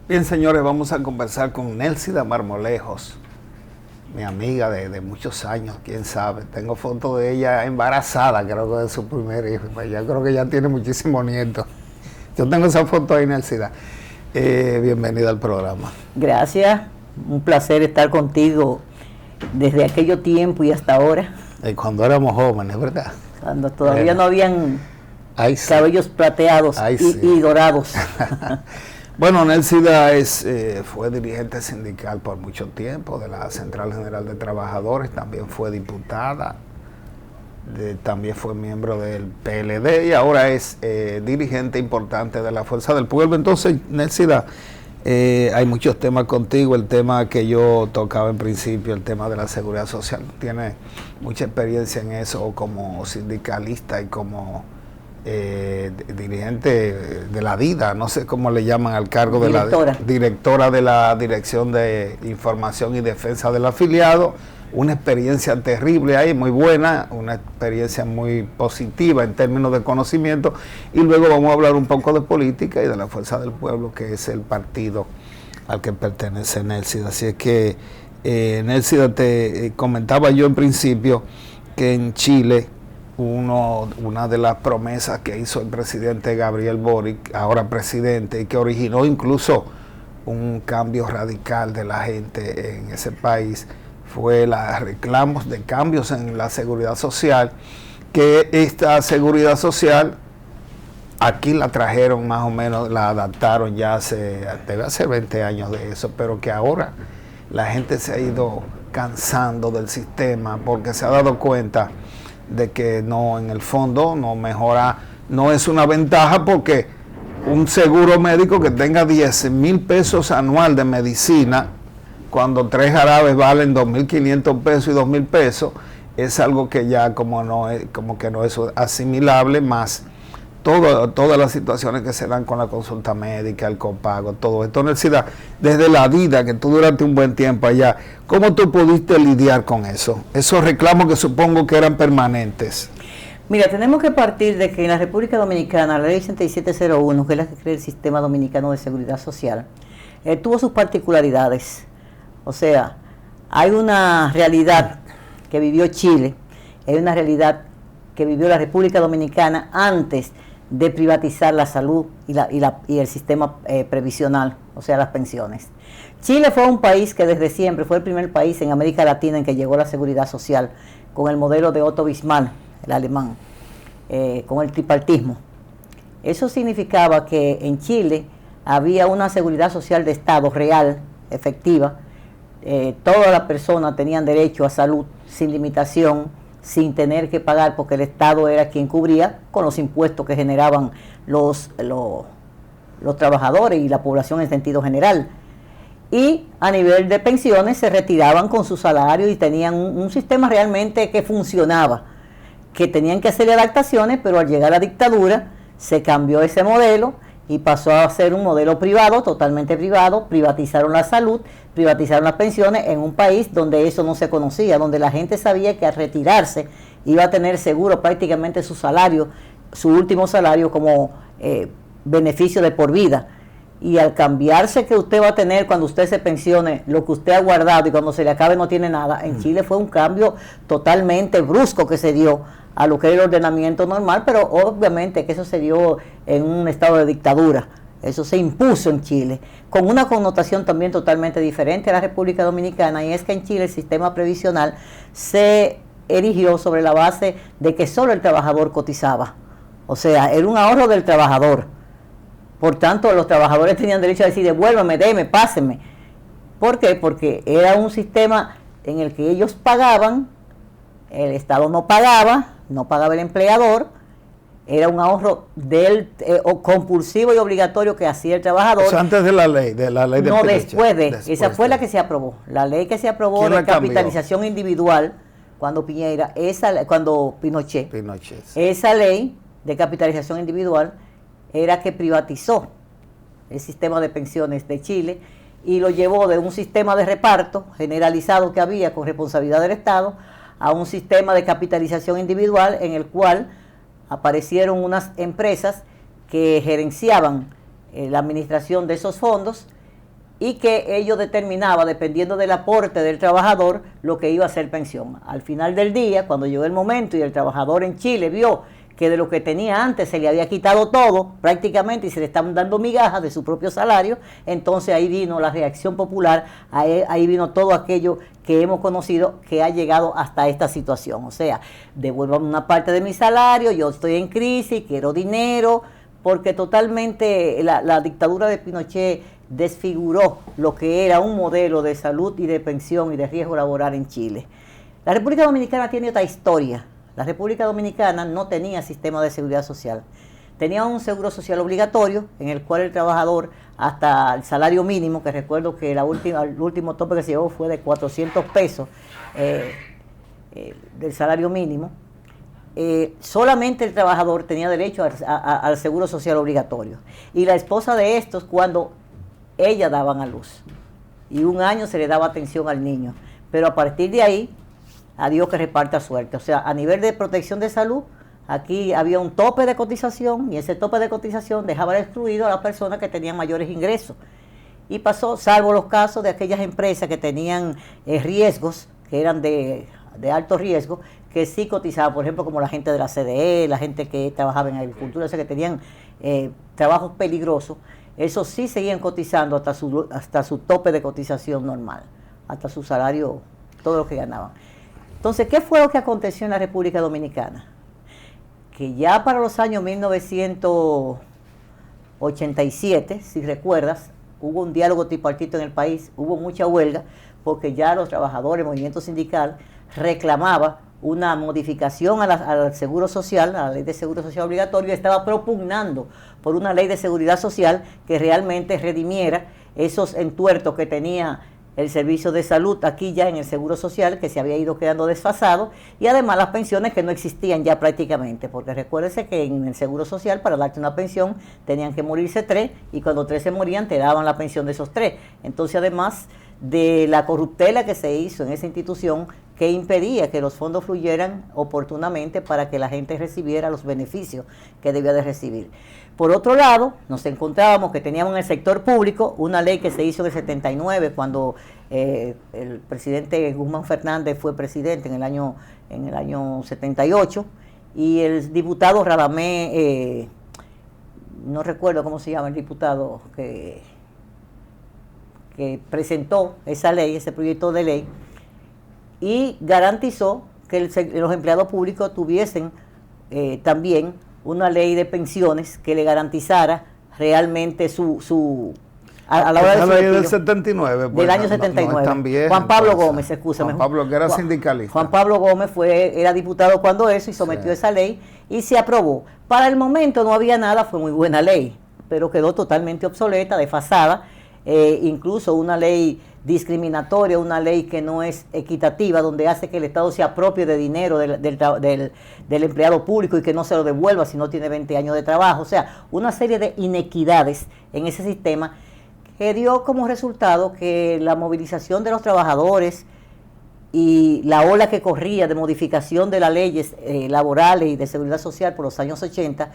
Bien, señores, vamos a conversar con Nelsida Marmolejos, mi amiga de muchos años, quién sabe. Tengo fotos de ella embarazada, creo que de su primer hijo. Ya creo que ya tiene muchísimos nietos. Yo tengo esa foto ahí, Nelsida. Bienvenida al programa. Gracias, un placer estar contigo desde aquello tiempo y hasta ahora. Cuando éramos jóvenes, ¿verdad? Cuando todavía no habían sí. Cabellos plateados y dorados. Bueno, Nelsida fue dirigente sindical por mucho tiempo de la Central General de Trabajadores, también fue diputada, también fue miembro del PLD y ahora es dirigente importante de la Fuerza del Pueblo. Entonces, Nelsida, hay muchos temas contigo, el tema que yo tocaba en principio, el tema de la seguridad social. Tiene mucha experiencia en eso como sindicalista y como dirigente de la DIDA, no sé cómo le llaman al cargo de directora de la Dirección de Información y Defensa del Afiliado. Una experiencia terrible ahí, muy buena, una experiencia muy positiva en términos de conocimiento. Y luego vamos a hablar un poco de política y de la Fuerza del Pueblo, que es el partido al que pertenece Nelsida. Así es que, Nelsida, te comentaba yo en principio que en Chile una de las promesas que hizo el presidente Gabriel Boric, ahora presidente, y que originó incluso un cambio radical de la gente en ese país, fue los reclamos de cambios en la seguridad social, que esta seguridad social aquí la trajeron más o menos, la adaptaron ya debe hacer 20 años de eso, pero que ahora la gente se ha ido cansando del sistema porque se ha dado cuenta de que no, en el fondo no mejora, no es una ventaja, porque un seguro médico que tenga 10,000 pesos anual de medicina, cuando 3 jarabes valen 2.500 pesos y 2.000 pesos, es algo que ya como que no es asimilable, más todas las situaciones que se dan con la consulta médica, el copago, todo esto. Nelsida, desde la vida que tú duraste un buen tiempo allá, ¿cómo tú pudiste lidiar con eso? Esos reclamos que supongo que eran permanentes. Mira, tenemos que partir de que en la República Dominicana, la ley 6701, que es la que crea el Sistema Dominicano de Seguridad Social, tuvo sus particularidades. O sea, hay una realidad que vivió Chile, hay una realidad que vivió la República Dominicana antes de privatizar la salud y el sistema previsional, o sea, las pensiones. Chile fue un país que desde siempre fue el primer país en América Latina en que llegó la seguridad social con el modelo de Otto Bismarck, el alemán, con el tripartismo. Eso significaba que en Chile había una seguridad social de Estado real, efectiva. Todas las personas tenían derecho a salud sin limitación, sin tener que pagar, porque el Estado era quien cubría con los impuestos que generaban los trabajadores y la población en sentido general. Y a nivel de pensiones se retiraban con su salario y tenían un sistema realmente que funcionaba, que tenían que hacer adaptaciones, pero al llegar a la dictadura se cambió ese modelo y pasó a ser un modelo privado, totalmente privado. Privatizaron la salud, privatizaron las pensiones en un país donde eso no se conocía, donde la gente sabía que al retirarse iba a tener seguro prácticamente su salario, su último salario como beneficio de por vida. Y al cambiarse que usted va a tener cuando usted se pensione, lo que usted ha guardado y cuando se le acabe no tiene nada, en Chile fue un cambio totalmente brusco que se dio a lo que era el ordenamiento normal, pero obviamente que eso se dio en un estado de dictadura. Eso se impuso en Chile, con una connotación también totalmente diferente a la República Dominicana, y es que en Chile el sistema previsional se erigió sobre la base de que solo el trabajador cotizaba. O sea, era un ahorro del trabajador. Por tanto, los trabajadores tenían derecho a decir, devuélvame, déme, pásenme. ¿Por qué? Porque era un sistema en el que ellos pagaban, el Estado no pagaba el empleador, era un ahorro del compulsivo y obligatorio que hacía el trabajador. Eso antes de la ley de no, después de. Esa fue la que se aprobó. La ley que se aprobó de capitalización individual cuando Pinochet. Esa ley de capitalización individual era que privatizó el sistema de pensiones de Chile y lo llevó de un sistema de reparto generalizado que había con responsabilidad del Estado a un sistema de capitalización individual en el cual aparecieron unas empresas que gerenciaban la administración de esos fondos y que ello determinaba, dependiendo del aporte del trabajador, lo que iba a ser pensión. Al final del día, cuando llegó el momento y el trabajador en Chile vio que de lo que tenía antes se le había quitado todo prácticamente y se le estaban dando migajas de su propio salario, entonces ahí vino la reacción popular, ahí vino todo aquello que hemos conocido que ha llegado hasta esta situación. O sea, devuélvame una parte de mi salario, yo estoy en crisis, quiero dinero, porque totalmente la dictadura de Pinochet desfiguró lo que era un modelo de salud y de pensión y de riesgo laboral en Chile. La República Dominicana tiene otra historia. La República Dominicana no tenía sistema de seguridad social. Tenía un seguro social obligatorio en el cual el trabajador, hasta el salario mínimo, que recuerdo que el último tope que se llevó fue de 400 pesos del salario mínimo, solamente el trabajador tenía derecho al seguro social obligatorio. Y la esposa de estos, cuando ellas daban a luz, y un año se le daba atención al niño. Pero a partir de ahí, a Dios que reparta suerte. O sea, a nivel de protección de salud, aquí había un tope de cotización y ese tope de cotización dejaba excluido a las personas que tenían mayores ingresos. Y pasó, salvo los casos de aquellas empresas que tenían riesgos, que eran de alto riesgo, que sí cotizaban, por ejemplo, como la gente de la CDE, la gente que trabajaba en agricultura, o sea, que tenían trabajos peligrosos, esos sí seguían cotizando hasta su tope de cotización normal, hasta su salario, todo lo que ganaban. Entonces, ¿qué fue lo que aconteció en la República Dominicana? Que ya para los años 1987, si recuerdas, hubo un diálogo tripartito en el país, hubo mucha huelga, porque ya los trabajadores, el movimiento sindical, reclamaba una modificación al Seguro Social, a la Ley de Seguro Social Obligatorio, y estaba propugnando por una ley de seguridad social que realmente redimiera esos entuertos que tenía el servicio de salud aquí ya en el Seguro Social, que se había ido quedando desfasado, y además las pensiones que no existían ya prácticamente, porque recuérdese que en el Seguro Social para darte una pensión tenían que morirse 3, y cuando 3 se morían te daban la pensión de esos 3. Entonces, además de la corruptela que se hizo en esa institución, que impedía que los fondos fluyeran oportunamente para que la gente recibiera los beneficios que debía de recibir. Por otro lado, nos encontrábamos que teníamos en el sector público una ley que se hizo en el 79, cuando el presidente Guzmán Fernández fue presidente en el año 78, y el diputado Radamés, no recuerdo cómo se llama el diputado que presentó esa ley, ese proyecto de ley, y garantizó que los empleados públicos tuviesen también una ley de pensiones que le garantizara realmente a la hora de la ley del 79, del año 79. Bien, Juan Pablo Gómez, excúsame. Juan Pablo, que era sindicalista. Juan Pablo Gómez era diputado cuando eso y sometió esa ley y se aprobó. Para el momento no había nada, fue muy buena ley, pero quedó totalmente obsoleta, desfasada, incluso una ley discriminatoria, una ley que no es equitativa, donde hace que el Estado se apropie de dinero del empleado público y que no se lo devuelva si no tiene 20 años de trabajo. O sea, una serie de inequidades en ese sistema que dio como resultado que la movilización de los trabajadores y la ola que corría de modificación de las leyes laborales y de seguridad social por los años 80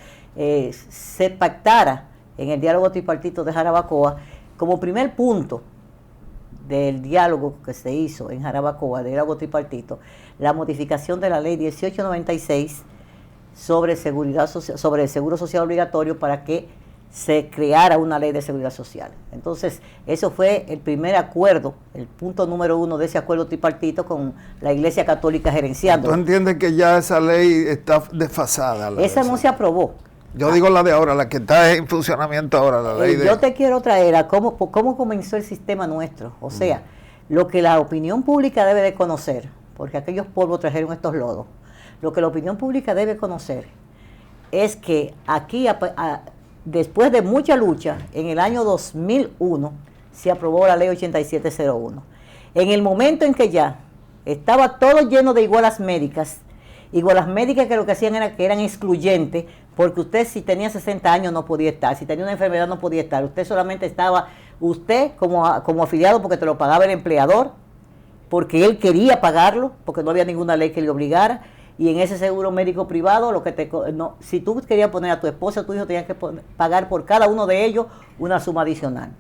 se pactara en el diálogo tripartito de Jarabacoa como primer punto del diálogo que se hizo en Jarabacoa, del diálogo tripartito, la modificación de la ley 1896 sobre seguridad social, sobre el seguro social obligatorio, para que se creara una ley de seguridad social. Entonces, eso fue el primer acuerdo, el punto número 1 de ese acuerdo tripartito con la Iglesia Católica gerenciando. ¿Tú entiendes que ya esa ley está desfasada? Esa no se aprobó. Yo digo la de ahora, la que está en funcionamiento ahora, la ley Yo te quiero traer a cómo comenzó el sistema nuestro. O sea, lo que la opinión pública debe de conocer, porque aquellos polvos trajeron estos lodos, lo que la opinión pública debe conocer es que aquí, después de mucha lucha, en el año 2001, se aprobó la ley 8701. En el momento en que ya estaba todo lleno de igualas médicas que lo que hacían era que eran excluyentes, porque usted si tenía 60 años no podía estar, si tenía una enfermedad no podía estar, usted solamente estaba, como afiliado porque te lo pagaba el empleador, porque él quería pagarlo, porque no había ninguna ley que le obligara, y en ese seguro médico privado, si tú querías poner a tu esposa, a tu hijo, tenías que pagar por cada uno de ellos una suma adicional.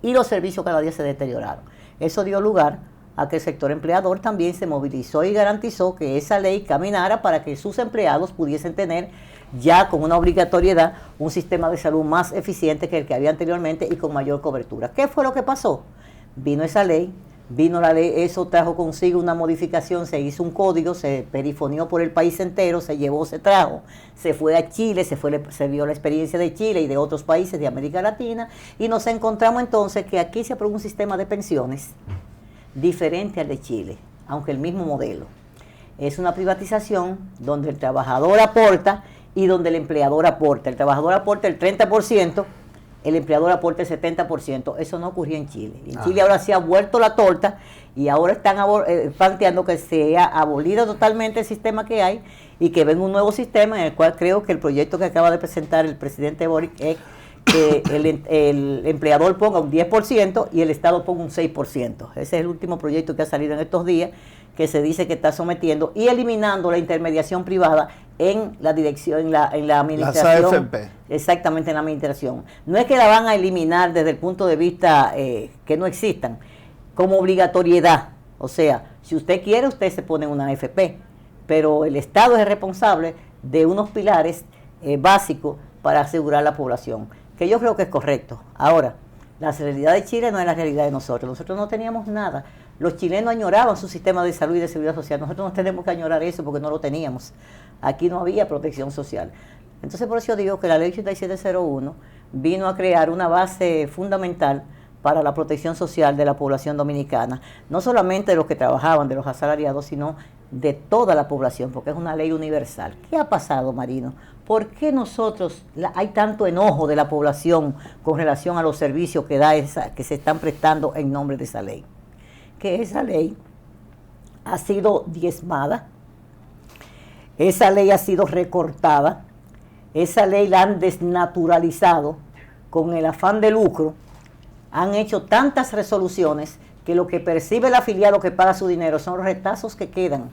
y los servicios cada día se deterioraron. Eso dio lugar a que el sector empleador también se movilizó y garantizó que esa ley caminara para que sus empleados pudiesen tener ya con una obligatoriedad un sistema de salud más eficiente que el que había anteriormente y con mayor cobertura. ¿Qué fue lo que pasó? Vino esa ley, vino la ley, eso trajo consigo una modificación, se hizo un código, se perifoneó por el país entero, se llevó, se trajo, se fue a Chile, se vio la experiencia de Chile y de otros países de América Latina y nos encontramos entonces que aquí se aprobó un sistema de pensiones diferente al de Chile, aunque el mismo modelo. Es una privatización donde el trabajador aporta y donde el empleador aporta. El trabajador aporta el 30%, el empleador aporta el 70%. Eso no ocurría en Chile. En Chile ahora se ha vuelto la torta y ahora están planteando que se ha abolido totalmente el sistema que hay y que venga un nuevo sistema en el cual creo que el proyecto que acaba de presentar el presidente Boric es que el empleador ponga un 10% y el Estado ponga un 6%. Ese es el último proyecto que ha salido en estos días, que se dice que está sometiendo y eliminando la intermediación privada en la dirección, en la administración. Las AFP. Exactamente, en la administración. No es que la van a eliminar desde el punto de vista que no existan, como obligatoriedad. O sea, si usted quiere, usted se pone una AFP, pero el Estado es el responsable de unos pilares básicos para asegurar la población, que yo creo que es correcto. Ahora, la realidad de Chile no es la realidad de nosotros. Nosotros no teníamos nada. Los chilenos añoraban su sistema de salud y de seguridad social. Nosotros no tenemos que añorar eso porque no lo teníamos. Aquí no había protección social. Entonces, por eso digo que la ley 8701 vino a crear una base fundamental para la protección social de la población dominicana, no solamente de los que trabajaban, de los asalariados, sino de toda la población, porque es una ley universal. ¿Qué ha pasado, Marino? ¿Por qué nosotros hay tanto enojo de la población con relación a los servicios que se están prestando en nombre de esa ley? Que esa ley ha sido diezmada, esa ley ha sido recortada, esa ley la han desnaturalizado con el afán de lucro, han hecho tantas resoluciones que lo que percibe el afiliado que paga su dinero son los retazos que quedan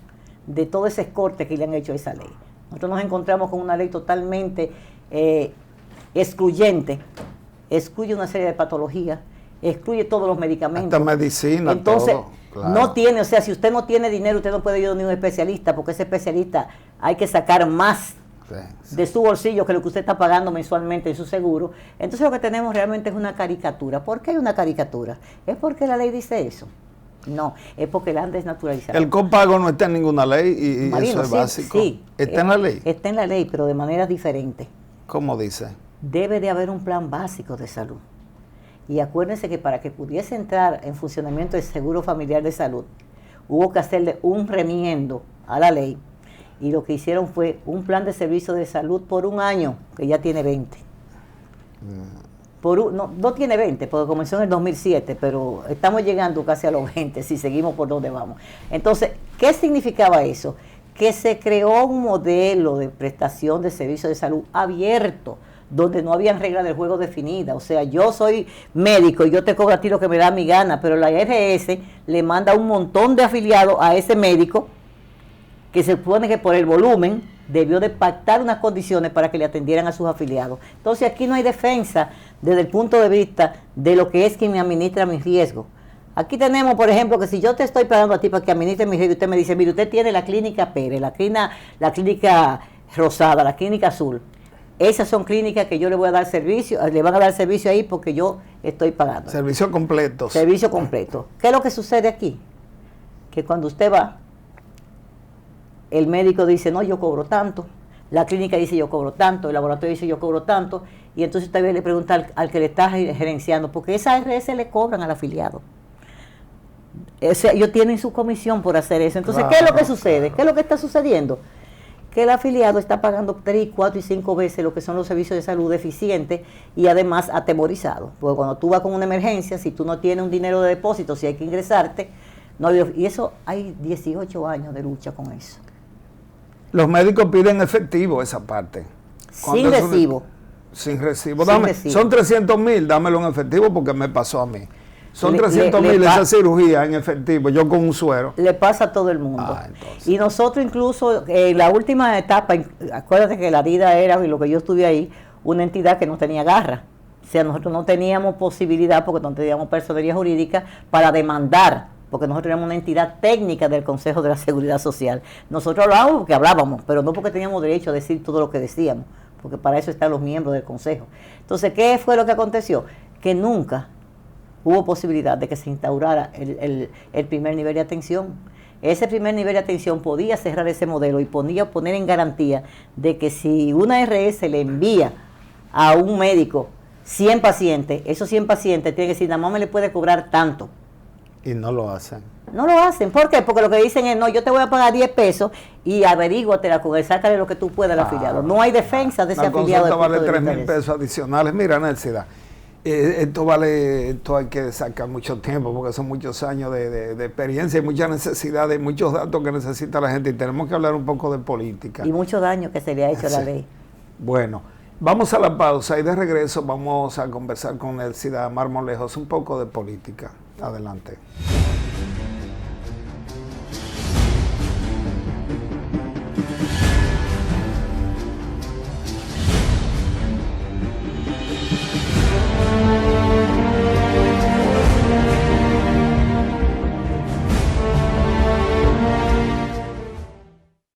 de todo ese escorte que le han hecho a esa ley. Nosotros nos encontramos con una ley totalmente excluyente, excluye una serie de patologías, excluye todos los medicamentos. Hasta medicina, entonces, todo, claro. No tiene, o sea, si usted no tiene dinero, usted no puede ir a un especialista, porque ese especialista hay que sacar más de su bolsillo que lo que usted está pagando mensualmente en su seguro. Entonces lo que tenemos realmente es una caricatura. ¿Por qué hay una caricatura? ¿Es porque la ley dice eso? No, es porque la han desnaturalizado. El copago no está en ninguna ley y Marino, eso es básico. Sí, ¿Está en la ley? Está en la ley, pero de manera diferente. ¿Cómo dice? Debe de haber un plan básico de salud. Y acuérdense que para que pudiese entrar en funcionamiento el Seguro Familiar de Salud, hubo que hacerle un remiendo a la ley. Y lo que hicieron fue un plan de servicio de salud por un año, que ya tiene 20. No tiene 20, porque comenzó en el 2007, pero estamos llegando casi a los 20 si seguimos por donde vamos. Entonces, ¿qué significaba eso? Que se creó un modelo de prestación de servicios de salud abierto, donde no habían reglas del juego definidas. O sea, yo soy médico y yo te cobro a ti lo que me da mi gana, pero la IRS le manda un montón de afiliados a ese médico que se supone que por el volumen debió de pactar unas condiciones para que le atendieran a sus afiliados. Entonces aquí no hay defensa desde el punto de vista de lo que es quien me administra mis riesgos. Aquí tenemos, por ejemplo, que si yo te estoy pagando a ti para que administre mis riesgos, usted me dice, mire, usted tiene la clínica Pérez, la clínica Rosada, la clínica Azul. Esas son clínicas que yo le voy a dar servicio, le van a dar servicio ahí porque yo estoy pagando. Servicio completo. Servicio completo. ¿Qué es lo que sucede aquí? Que cuando usted va, el médico dice, no, yo cobro tanto, la clínica dice, yo cobro tanto, el laboratorio dice, yo cobro tanto, y entonces usted le pregunta al que le está gerenciando, porque esa ARS le cobran al afiliado. O sea, ellos tienen su comisión por hacer eso. Entonces, claro, ¿qué es lo que sucede? Claro. ¿Qué es lo que está sucediendo? Que el afiliado está pagando 3, 4 y 5 veces lo que son los servicios de salud deficientes y además atemorizado. Porque cuando tú vas con una emergencia, si tú no tienes un dinero de depósito, si hay que ingresarte, no, y eso hay 18 años de lucha con eso. Los médicos piden efectivo esa parte. Sin recibo. Sin recibo. Son 300,000, dámelo en efectivo porque me pasó a mí. Son 300,000 esa cirugía en efectivo, yo con un suero. Le pasa a todo el mundo. Y nosotros incluso, en la última etapa, acuérdate que la DIDA era, y lo que yo estuve ahí, una entidad que no tenía garra. O sea, nosotros no teníamos posibilidad, porque no teníamos personería jurídica, para demandar, porque nosotros éramos una entidad técnica del Consejo de la Seguridad Social. Nosotros hablábamos porque hablábamos, pero no porque teníamos derecho a decir todo lo que decíamos, porque para eso están los miembros del Consejo. Entonces, ¿qué fue lo que aconteció? Que nunca hubo posibilidad de que se instaurara el primer nivel de atención. Ese primer nivel de atención podía cerrar ese modelo y podía poner en garantía de que si una RS le envía a un médico 100 pacientes, esos 100 pacientes tienen que decir, nada más me le puede cobrar tanto. Y no lo hacen. No lo hacen. ¿Por qué? Porque lo que dicen es, no, yo te voy a pagar 10 pesos y averíguatela con él, sácale lo que tú puedas al afiliado. No hay defensa de ese afiliado. La consulta vale 3,000 pesos adicionales. Mira, Nelcida, esto hay que sacar mucho tiempo porque son muchos años de experiencia y muchas necesidades, muchos datos que necesita la gente y tenemos que hablar un poco de política. Y mucho daño que se le ha hecho a la ley. Bueno, vamos a la pausa y de regreso vamos a conversar con Nelcida Marmolejos un poco de política. Adelante.